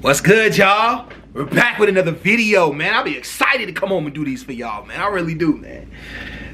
What's good, y'all? We're back with another video, man. I'll be excited to come home and do these for y'all, man. I really do, man.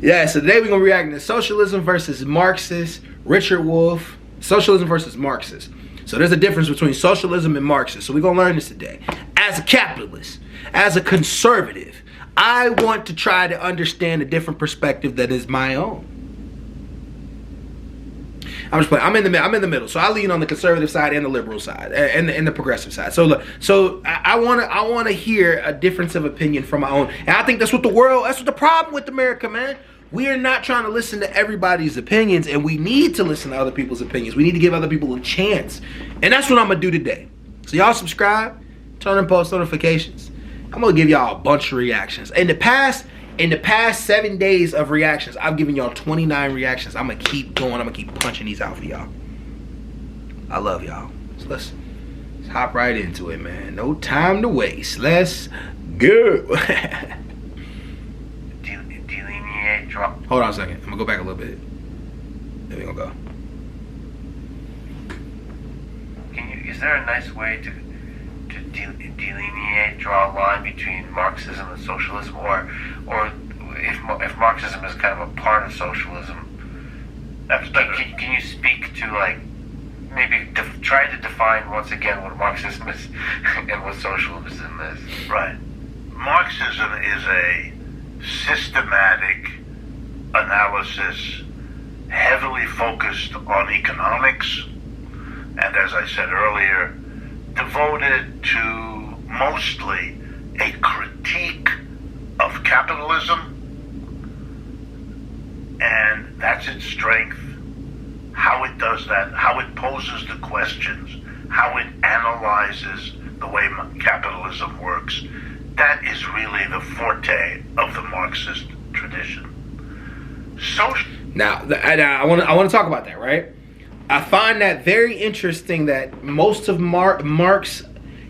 Yeah, so today we're going to react to Socialism versus Marxist, Richard Wolff. Socialism versus Marxist. So there's a difference between socialism and Marxist. So we're going to learn this today. As a capitalist, as a conservative, I want to try to understand a different perspective that is my own. I'm just playing. I'm in the middle. So I lean on the conservative side and the liberal side and the progressive side. So look, I want to hear a difference of opinion from my own. And I think that's what the problem with America, man. We are not trying to listen to everybody's opinions, and we need to listen to other people's opinions. We need to give other people a chance. And that's what I'm going to do today. So y'all subscribe, turn on post notifications. I'm going to give y'all a bunch of reactions. In the past 7 days of reactions, I've given y'all 29 reactions. I'm going to keep going. I'm going to keep punching these out for y'all. I love y'all. So let's hop right into it, man. No time to waste. Let's go. Delineate, drop. Hold on a second. I'm going to go back a little bit. There we go. Is there a nice way to delineate, draw a line between Marxism and socialism, or if Marxism is kind of a part of socialism? Can you speak to, like, maybe try to define once again what Marxism is and what socialism is? Right. Marxism is a systematic analysis heavily focused on economics, and as I said earlier, devoted to mostly a critique of capitalism, and that's its strength. How it does that, how it poses the questions, how it analyzes the way capitalism works. That is really the forte of the Marxist tradition. Now, I want to talk about that, right? I find that very interesting that most of Marx,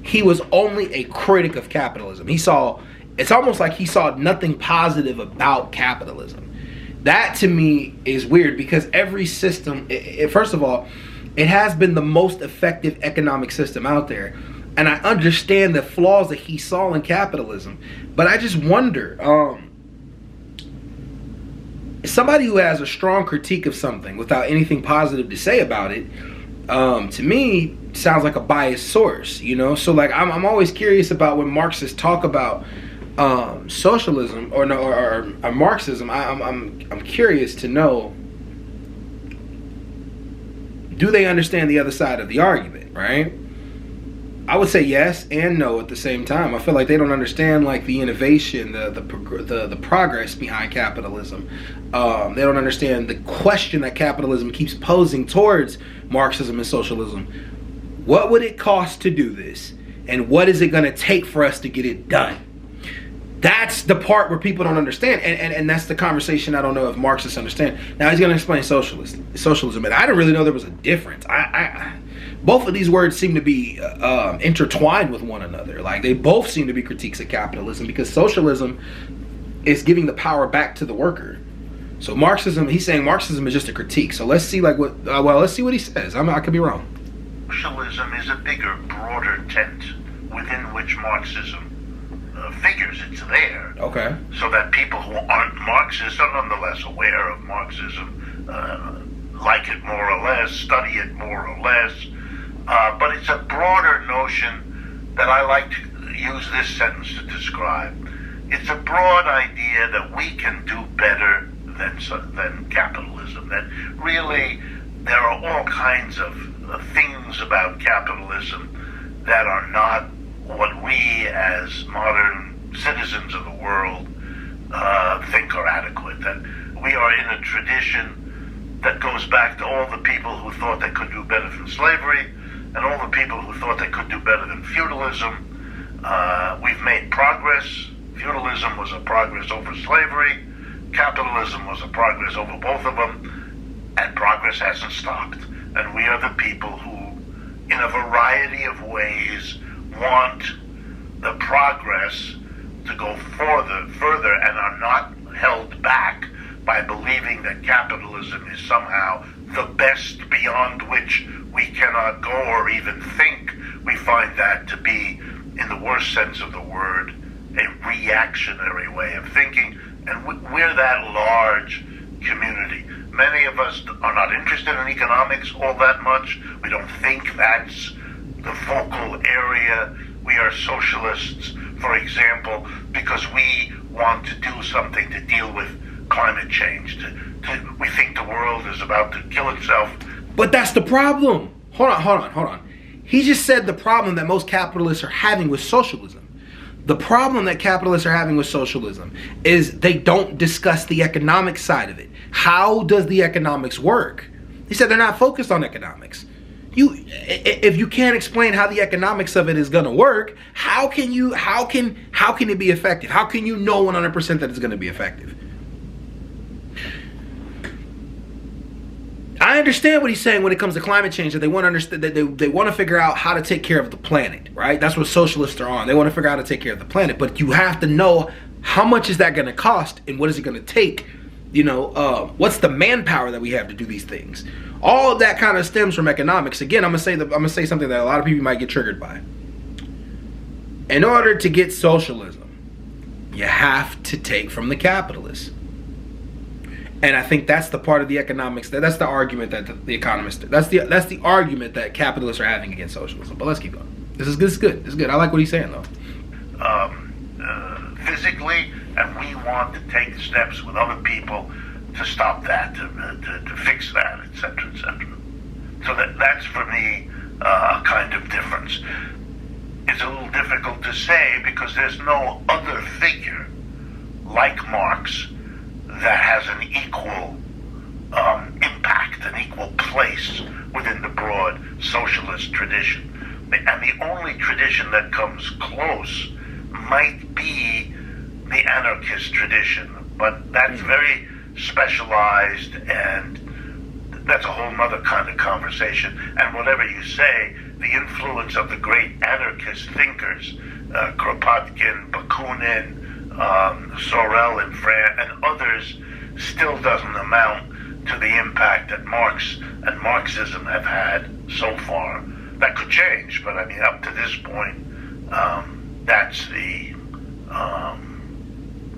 he was only a critic of capitalism. It's almost like he saw nothing positive about capitalism. That to me is weird, because every system, first of all, it has been the most effective economic system out there. And I understand the flaws that he saw in capitalism. But I just wonder, somebody who has a strong critique of something without anything positive to say about it, to me, sounds like a biased source, you know? So, like, I'm always curious about when Marxists talk about socialism or Marxism. I'm curious to know, do they understand the other side of the argument, right? I would say yes and no at the same time. I feel like they don't understand, like, the innovation, the progress behind capitalism. They don't understand the question that capitalism keeps posing towards Marxism and socialism. What would it cost to do this? And what is it going to take for us to get it done? That's the part where people don't understand. And that's the conversation I don't know if Marxists understand. Now he's going to explain socialism. And I didn't really know there was a difference. Both of these words seem to be intertwined with one another. Like, they both seem to be critiques of capitalism, because socialism is giving the power back to the worker. So Marxism, he's saying Marxism is just a critique. So let's see, like, let's see what he says. I could be wrong. Socialism is a bigger, broader tent within which Marxism figures. It's there. Okay. So that people who aren't Marxists are nonetheless aware of Marxism, like it more or less, study it more or less. But it's a broader notion that I like to use this sentence to describe. It's a broad idea that we can do better than capitalism. That really there are all kinds of things about capitalism that are not what we as modern citizens of the world think are adequate. That we are in a tradition that goes back to all the people who thought they could do better than slavery, and all the people who thought they could do better than feudalism. We've made progress. Feudalism was a progress over slavery. Capitalism was a progress over both of them. And progress hasn't stopped. And we are the people who, in a variety of ways, want the progress to go further and are not held back by believing that capitalism is somehow the best beyond which we cannot go or even think we find that to be, in the worst sense of the word, a reactionary way of thinking, and we're that large community. Many of us are not interested in economics all that much. We don't think that's the focal area. We are socialists, for example, because we want to do something to deal with climate change. We think the world is about to kill itself. But that's the problem. Hold on. He just said the problem that most capitalists are having with socialism. The problem that capitalists are having with socialism is they don't discuss the economic side of it. How does the economics work? He said they're not focused on economics. If you can't explain how the economics of it is going to work, how can it be effective? How can you know 100% that it's going to be effective? I understand what he's saying when it comes to climate change, that they want to understand, that they want to figure out how to take care of the planet, right? That's what socialists are on. They want to figure out how to take care of the planet, but you have to know how much is that going to cost and what is it going to take. What's the manpower that we have to do these things? All of that kind of stems from economics. Again, I'm gonna say something that a lot of people might get triggered by. In order to get socialism, you have to take from the capitalists. And I think that's the part of the economics that's the argument that the economists, that's the argument that capitalists are having against socialism. But let's keep going. This is good. I like what he's saying though. Physically, and we want to take steps with other people to stop that, to fix that, etc., etc. So that's for me a kind of difference. It's a little difficult to say because there's no other figure like Marx that has an equal impact, an equal place within the broad socialist tradition. And the only tradition that comes close might be the anarchist tradition, but that's very specialized, and that's a whole other kind of conversation. And whatever you say, the influence of the great anarchist thinkers, Kropotkin, Bakunin, Sorel in France, and others, still doesn't amount to the impact that Marx and Marxism have had so far. That could change, but I mean, up to this point, that's the,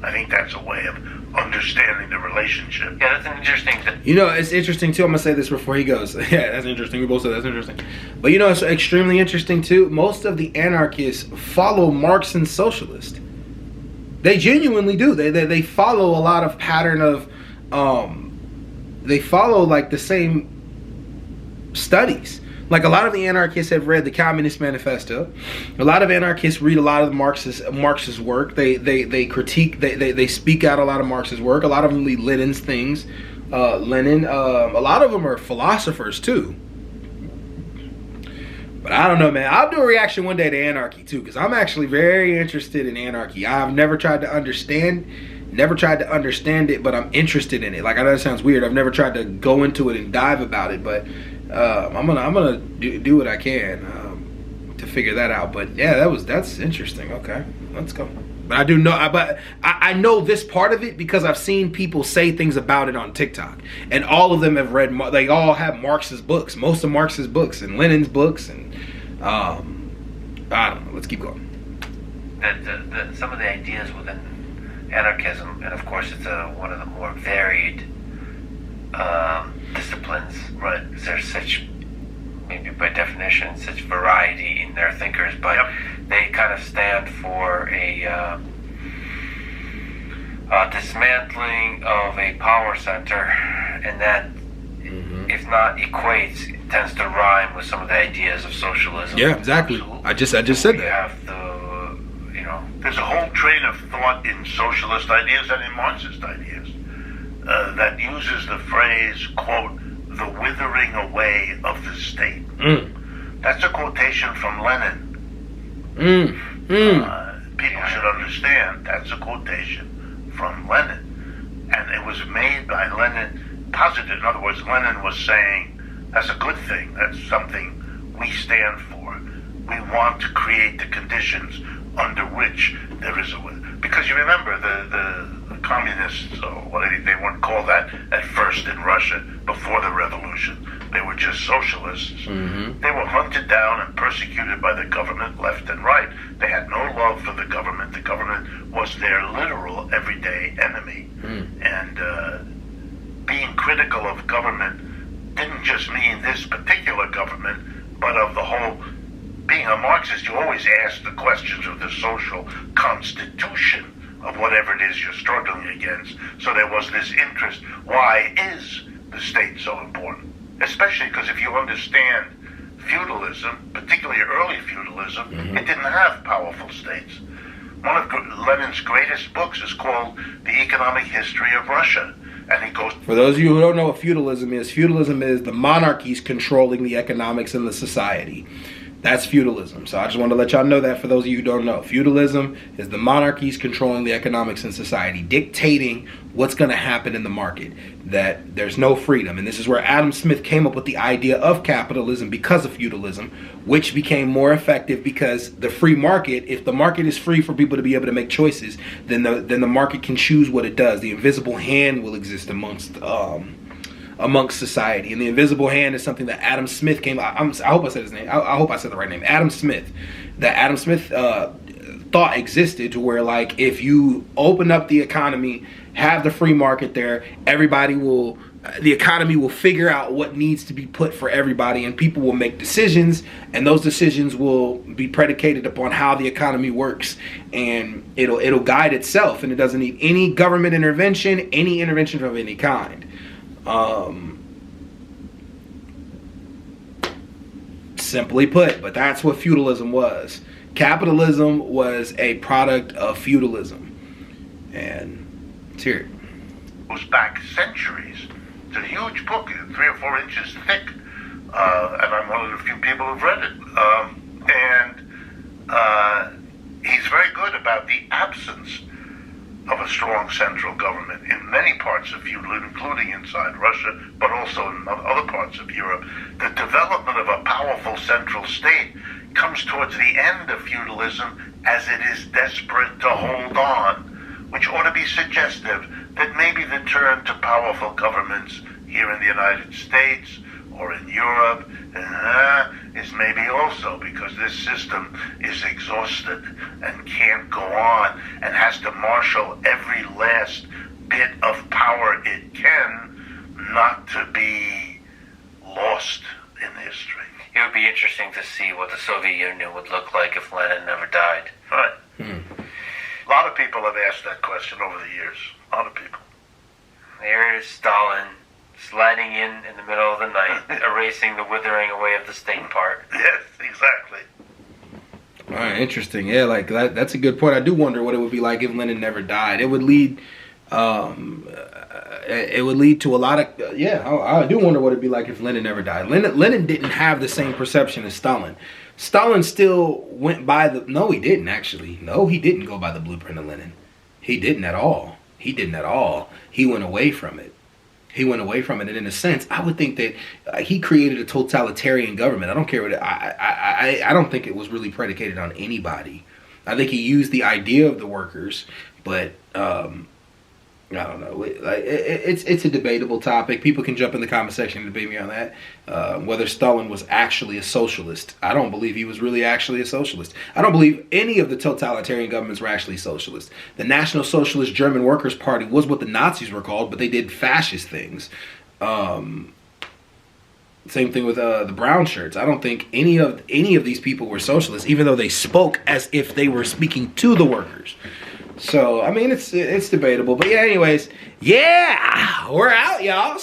I think that's a way of understanding the relationship. Yeah, that's an interesting thing. It's interesting too. I'm gonna say this before he goes. Yeah, that's interesting. We both said that's interesting. But it's extremely interesting too. Most of the anarchists follow Marx and socialist. They genuinely do. They follow a lot of pattern of, they follow like the same studies. Like a lot of the anarchists have read the Communist Manifesto. A lot of anarchists read a lot of Marx's work. They critique. They speak out a lot of Marx's work. A lot of them read Lenin's things. Lenin. A lot of them are philosophers too. But I don't know, man. I'll do a reaction one day to anarchy too, because I'm actually very interested in anarchy. I've never tried to understand it, but I'm interested in it. Like, I know that sounds weird. I've never tried to go into it and dive about it, but I'm gonna do what I can to figure that out. But yeah, that's interesting. Okay, let's go. But I do know, but I know this part of it because I've seen people say things about it on TikTok, and all of them have read. They all have Marx's books, most of Marx's books, and Lenin's books, and I don't know. Let's keep going. Some of the ideas within anarchism, and of course, it's one of the more varied disciplines. Right? There's such, maybe by definition, such variety in their thinkers, but they kind of stand for a dismantling of a power center, and that, if not equates, tends to rhyme with some of the ideas of socialism. Yeah, exactly. Absolutely. I just said that. You have the, there's a whole train of thought in socialist ideas and in Marxist ideas that uses the phrase, quote, the withering away of the state. That's a quotation from Lenin. People should understand that's a quotation from Lenin. And it was made by Lenin, posited. In other words, Lenin was saying, that's a good thing. That's something we stand for. We want to create the conditions under which there is a... Because you remember the communists, or what they weren't called that at first in Russia, before the revolution. They were just socialists. Mm-hmm. They were hunted down and persecuted by the government left and right. They had no love for the government. The government was their literal everyday enemy. And being critical of government didn't just mean this particular government, but of the whole. Being a Marxist, you always ask the questions of the social constitution of whatever it is you're struggling against. So there was this interest. Why is the state so important? Especially because if you understand feudalism, particularly early feudalism, it didn't have powerful states. One of Lenin's greatest books is called The Economic History of Russia. And he goes... For those of you who don't know what feudalism is the monarchies controlling the economics in the society. That's feudalism. So I just want to let y'all know that for those of you who don't know. Feudalism is the monarchies controlling the economics in society, dictating what's going to happen in the market, that there's no freedom. And this is where Adam Smith came up with the idea of capitalism because of feudalism, which became more effective because the free market, if the market is free for people to be able to make choices, then the market can choose what it does. The invisible hand will exist amongst society, and the invisible hand is something that Adam Smith came. I hope I said his name. I hope I said the right name. Adam Smith. That Adam Smith thought existed to where, like, if you open up the economy, have the free market there, the economy will figure out what needs to be put for everybody, and people will make decisions, and those decisions will be predicated upon how the economy works, and it'll guide itself, and it doesn't need any government intervention, any intervention of any kind. Simply put, but that's what feudalism was. Capitalism was a product of feudalism. And let's hear it. Goes back centuries. It's a huge book, 3 or 4 inches thick, and I'm one of the few people who've read it. He's very good about the absence of a strong central government in many parts of feudalism, including inside Russia, but also in other parts of Europe. The development of a powerful central state comes towards the end of feudalism as it is desperate to hold on, which ought to be suggestive that maybe the turn to powerful governments here in the United States or in Europe is maybe also because this system is exhausted and can't go on and has to marshal every last bit of power it can not to be lost in history. It would be interesting to see what the Soviet Union would look like if Lenin never died. Right. A lot of people have asked that question over the years. A lot of people. There is Stalin sliding in the middle of the night, erasing the withering away of the state part. Yes, exactly. All right, interesting. Yeah, like that's a good point. I do wonder what it would be like if Lenin never died. It would lead to a lot of I do wonder what it'd be like if Lenin never died. Lenin didn't have the same perception as Stalin. Stalin still went by no, he didn't actually. No, he didn't go by the blueprint of Lenin. He didn't at all. He went away from it. And in a sense, I would think that he created a totalitarian government. I don't care what I don't think it was really predicated on anybody. I think he used the idea of the workers, but I don't know. It's a debatable topic. People can jump in the comment section and debate me on that. Whether Stalin was actually a socialist. I don't believe he was really actually a socialist. I don't believe any of the totalitarian governments were actually socialist. The National Socialist German Workers' Party was what the Nazis were called, but they did fascist things. Same thing with the brown shirts. I don't think any of these people were socialists, even though they spoke as if they were speaking to the workers. So, I mean, it's debatable. But yeah, anyways, yeah, we're out, y'all.